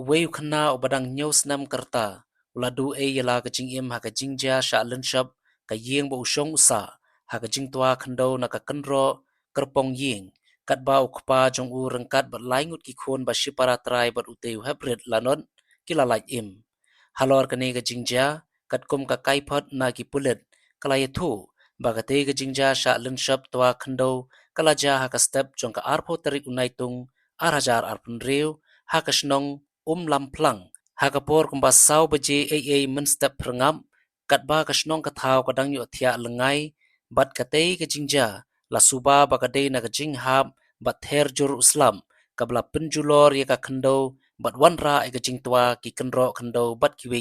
Uweu kena ubadang nyos nam kerta. Uladu yala kajing im ha kajing ja sha lenshap ka yeng ba usong usa. Ha kajing tua kendo na ka kendro kerpong yeng. Kat ba ukpa jong u rengkat bat laingut ki khon ba shipara trai bat uteu hybrid lanon kila like im. Halor kene kajing ja kat kum ka kaipot na ki pulit kalaya thu ba kate kajing ja sha lenshap tua kendo kala ja ha ka step jong ka arpo terik unaitung arajar arpun reu ha ka shnong lam plang ha ka por kumba sau baje men step rengam kat ba ka shnong ka thau ka dang yo thia lengai bat kate kajing ja la suba ba ka de na kajing hab bat ther Jerusalem kabla penjulor ya ka kendo bat wanra e kajing tua ki kenro kendo bat kiwe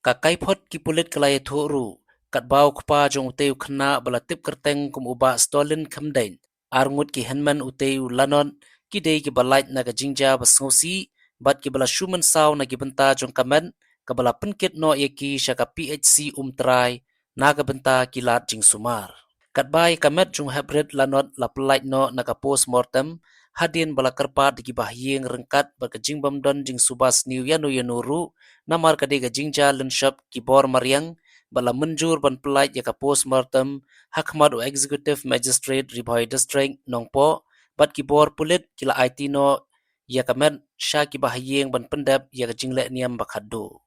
ka kaipot ki pulit kalaya thoru kat bau kpa jong uteu khna bala tip kerteng kum uba stolen khamdain arngut ki henman uteu lanon ki dei ki balait na ka jingja basngosi bat ki bala shuman saw na ki benta jong kamen ka bala penkit no yaki shaka PHC trai na ka benta ki lat jing sumar kat bai kamet jong hybrid lanot la pelait no na ka postmortem hadin bala kerpat di bahyeng rengkat berkejing bamdon jing subas new yanuru namar kade ka jingja lenshap ki bor mariang bala menjur ban pelait ya ka postmortem hakmad o executive magistrate riboy district nongpo bat ki bor pulit kila IT no ya kamet sha ki bahyeng ban pendap ya ka jingle niam bakhado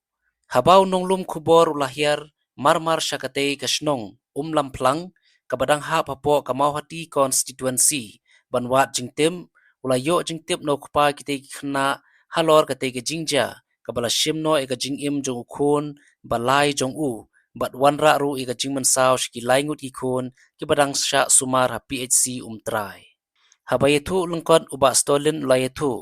habau nonglum khubor ulahyar marmar syakate kashnong lam plang kabadang ha papo kamau hati constituency banwat jingtim ulayo jingtip no kpa kite khna halor kate ke jingja kabala shim no e ka jing im jong khon balai jong u bat wanra ru e ka jing man saw shki laingut ki khon ki badang sha sumar ha PHC trai habayethu lengkot uba stolen layethu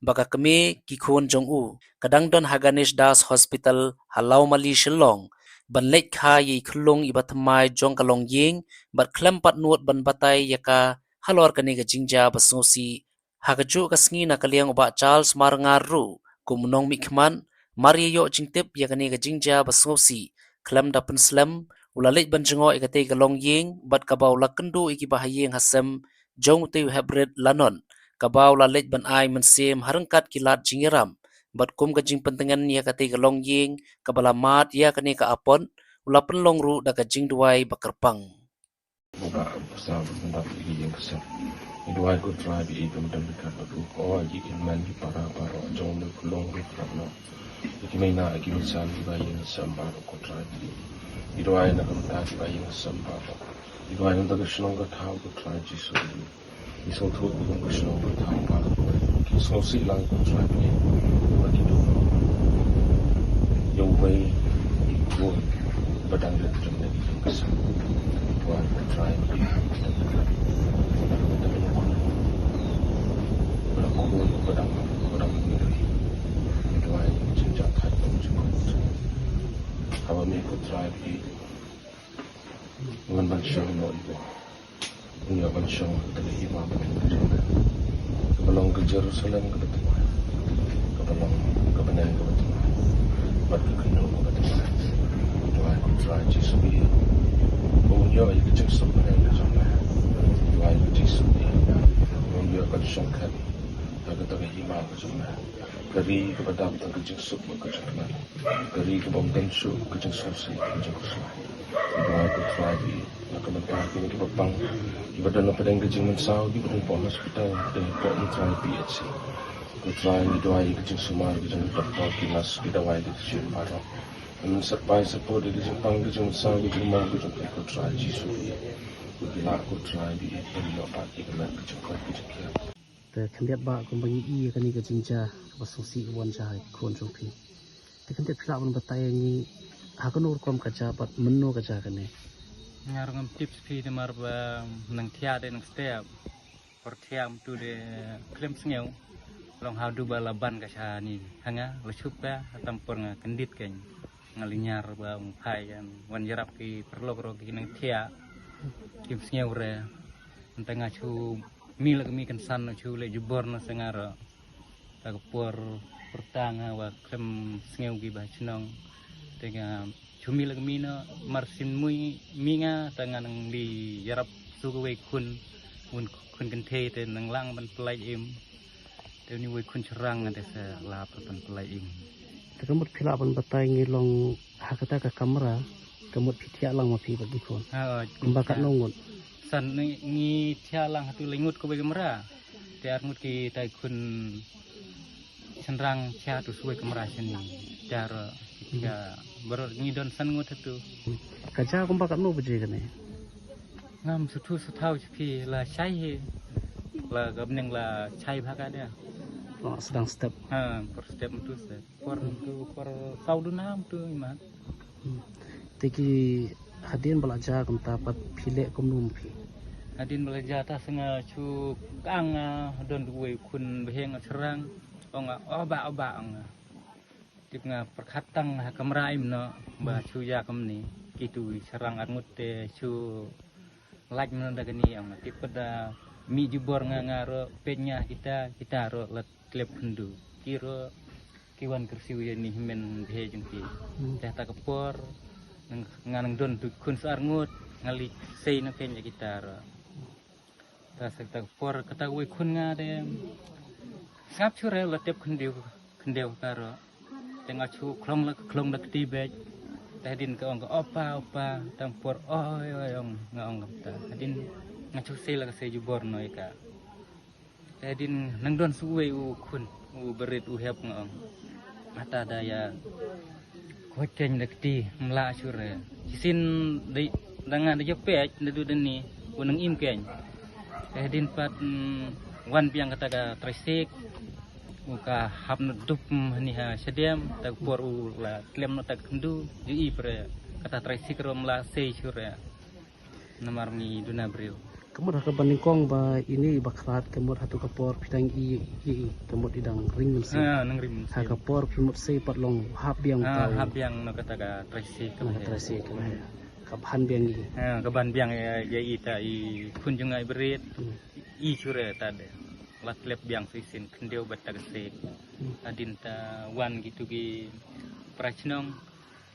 baka keme ki khon jong u kadang don Haganesh Das Hospital halau mali shillong ban lek kha yi khlung i batmai jong kalong yeng bat klem pat nuot ban batai yaka halor kane ga jingja basnosi hagaju kasngi na kaliang uba Charles Marangar ru kumnong mikman Mario jingtip yakane ga jingja basnosi klem da penslam ulalek ban jengo ikate kalong yeng bat kabau lakendu iki bahayeng hasem jong tu hybrid lanon kabau lalek ban ai mensem harengkat kilat jingiram bat kum ka jing pentengan ya kate kalong yeng kabala mat ya kane ka apon ula penlong ru da ka jing duai bakerpang buka besar bertentang lagi yang kesal itu aku try di itu dan dekat aku oh jika man di para jong le kulong ru kerana iki maina iki misal di bayi sambar aku try itu ay nak mata di bayi sambar itu ay untuk kesenong ke tahu aku try jisu iso tu aku kesenong ke tahu pak so silang aku try ni bagi tu yang way itu badang le terjadi yang kesal buat try ni badang itu ay jinjak hai tu kalau ni aku try ni dengan bansyang no ibu punya bansyang dari imam kebalong ke Jerusalem ke Betul kebalong ke Benin ke Betul bat ke Kendal ke Betul itu aku try jisubi punya itu jisubi yang sama itu aku jisubi punya bansyang kan dari imam ke sana dari kepada ke jisubi ke sana dari ke bangkan su ke jisubi ke jisubi itu aku try di nak mentar kini kebang ibadah nak pedang kejing mensau di pedang pon hospital dan pon try PHC aku try di doai kejing sumar kejing doktor kinas kita wai di sini parah dan serpai support di Jepang kejing mensau kejing mau kejing aku try jisu bila aku try di pelio pagi kena kejing kejing te khandiat ba kum bangi i kani ka jingja basosi wan ja khon jongpi te khandiat phla ban batai ni hakanur kom kaja bat menno kaja kane ngarang tips pi de marba nang thia de nang step por thiam tu de klem sngeu long how du bala ban ka cha ni hanga la chupa tampor nga kendit ken ngalinyar ba phai yan wan yarap ki perlok ro ki nang thia kim sngeu re tanga chu mi la mi kan san chu le jubor na sengara ta por pertanga wa klem sngeu ki ba chnong tega cumi lagi mina marsin mui minga tangan nang di yarap sukuwe kun kun kente te nang lang ban play im Dia ni woi kun cerang ada se lap tan pelai ing. Kemud pila pan batai ngilong hakata ka kamera kemud pitia lang mapi bagi kon. Kumbakat nongot. San ni tia lang hatu lingut ko bagi kamera. Tiar mut ki tai kun cerang tia tu suai kamera sini. Tiar ya baru ni don san ngut tu. Kaja kumbakat no beje kene. Ngam sutu sutau pi la chai he. La gabneng la chai bhaga dia. Sedang step. Per step tu se. Per sau du nam tu iman. Teki hadin belajar kum tapat pilek kum numpi. Adin belajar ta senga chu kang don duwe kun beheng cerang onga oba anga. Tip nga perkhatang ha kamera imno ba chu ya kamni kitu serang arngut te chu laj men dagani anga tip pada mi jubor ngaro penya kita ro let klep hendu kiro kiwan kersiu ni men behe jengki ta kapor nganang don tu kun sarngut ngali sei na kenya kita ro ta sekta kapor kata we kun nga de ngap chure let tep kendeu karo tengah chu klong la kti bej tadin ka ong opa tampor oi ong ngong ta tadin ngachu sei la sei jubor no ika tadin nang don suwe u kun u berit u hep ngong mata daya ko ceng dekti mla chure sin di dangan de pej du deni unang im keng tadin pat wan piang kata ka tresik uka hap nudup ni ha sediam tak por la klem no tak kendu i pre kata tresik rom la sei chure namar mi duna brio Kemud haka bandingkong ba ini bakrat kemud hatu kapor pitang i kemud idang ring mensi. Nang rim. Haka por kemud sei patlong hap biang tau. Hap biang no kata ka tresik. Tresik. Kaphan biang i. Kaban biang ya ita i kunjungai berit i chure tade. Lat lep biang sisin kendeu batak sek. Adin ta wan gitu gi prachnong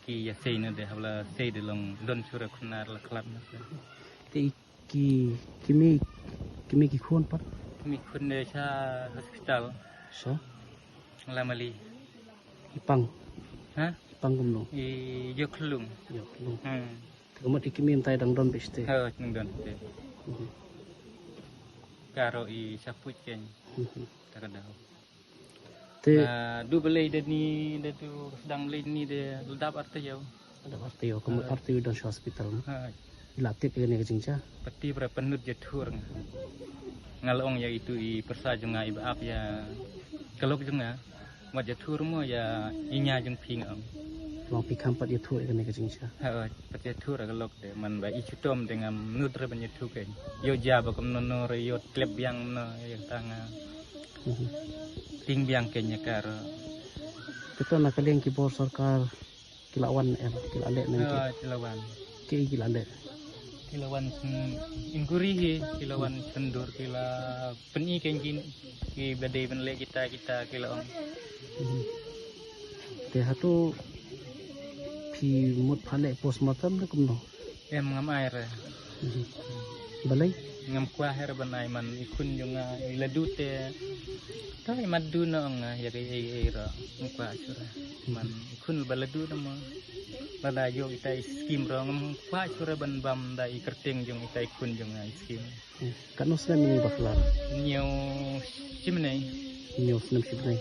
ki ya sei na de habla sei de long don chure kunar la klap na. Ti kimi ki khon pat. Kimi kun de cha hospital. Sa? Lamali. Ipang. Ha? Ipang kumno. I yoklung. Yoklung. Kemud ikimi entai dang don beste. Nang don te. Karo i saput ken takadaw te du belai de ni de tu sedang belai ni de ledap artyo ada artyo kemud artyo dan hospital latip ini kecingca peti ber penut je tur ngalong ya itu i persa junga i baap ya kelok junga wat je tur mo ya inya jung ping am long pikam pat itu ini kecingca peti tur kelok de man ba i chutom dengan nut re banyak tu ken yo ja ba kom no re yo klep yang no yang tanga ting biang kenya kar kita nak kalian kibor sarkar kilawan kilale nanti kilawan kilale kilawan ingkuri kilawan sendur kila peni kenjin ki badai benle kita kilawan te hatu pi mut phale postmortem le kumno em ngam air balai ngam kwa her banai man ikun junga iladute tai madu no nga ya kai ra ngkwa sura man ikun baladu no bala yo itai skim ro ngam kwa sura ban bam dai kerting jung itai kun junga skim kan usna mini baklar nyo chimnei nyo snem shibnai